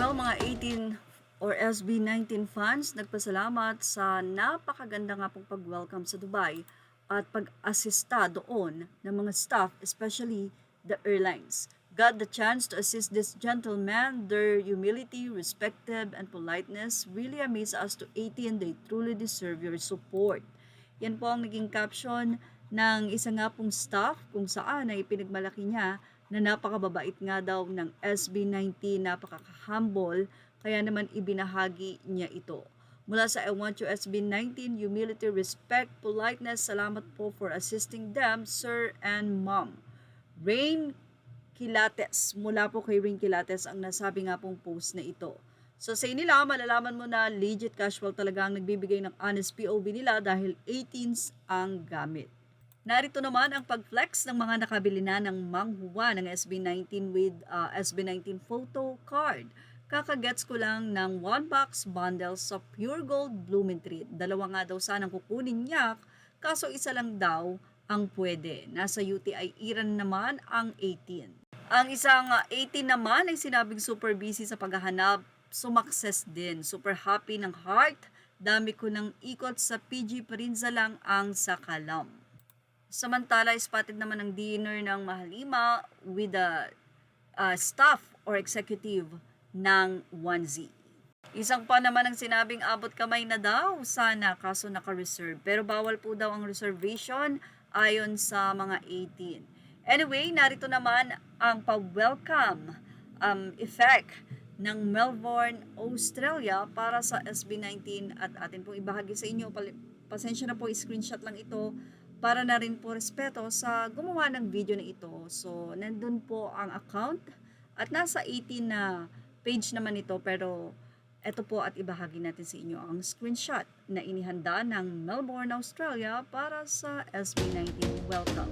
Well, mga 18 or SB19 fans, nagpasalamat sa napakaganda nga pong pag-welcome sa Dubai at pag-assista doon ng mga staff, especially the airlines. Got the chance to assist these gentlemen. Their humility, respective, and politeness really amaze us to 18. They truly deserve your support. Yan po ang naging caption ng isa nga pong staff kung saan ay pinagmalaki niya na napakababait nga daw ng SB19, napaka-humble, kaya naman ibinahagi niya ito. Mula sa I Want You SB19, humility, respect, politeness, salamat po for assisting them, sir and ma'am. Rain Kilates, mula po kay Rain Kilates ang nasabi nga pong post na ito. So sa nila, malalaman mo na legit casual talaga ang nagbibigay ng honest POV nila dahil 18s ang gamit. Narito naman ang pag-flex ng mga nakabili na ng manghuwa ng SB19 with SB19 photo card. Kakagets ko lang ng 1 box bundle sa Pure Gold Blumentritt. Dalawa nga daw sanang kukunin niya, kaso isa lang daw ang pwede. Nasa UTI Iran naman ang 18. Ang isang 18 naman ay sinabing super busy sa paghahanap, sumakses din. Super happy ng heart, dami ko ng ikot sa PG Parinza lang ang sakalam. Samantala, spotted naman ang dinner ng Mahalima with the staff or executive ng 1Z. Isang pa naman ang sinabing abot kamay na daw sana kaso naka-reserve. Pero bawal po daw ang reservation ayon sa mga 18. Anyway, narito naman ang pa-welcome effect ng Melbourne, Australia para sa SB19 at atin pong ibahagi sa inyo. Pasensya na po, screenshot lang ito para na rin po respeto sa gumawa ng video na ito. So, nandun po ang account at nasa 18 na page naman ito, pero ito po at ibahagi natin sa inyo ang screenshot na inihanda ng Melbourne, Australia para sa SB19 Welcome.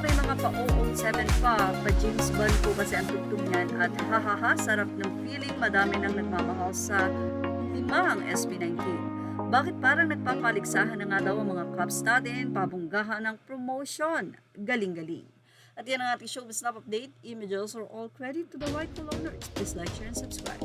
May mga pa-007 pa-James Bond po kasi ang tugtog niyan at hahaha, sarap ng feeling, madami nang nagmamahal sa limang SB19. Bakit parang nagpapaligsahan na nga daw ang mga Cubs natin, pabunggahan ng promotion? Galing-galing. At yan ang ating showbiz snap update. Images are all credit to the rightful owners. Please like, share, and subscribe.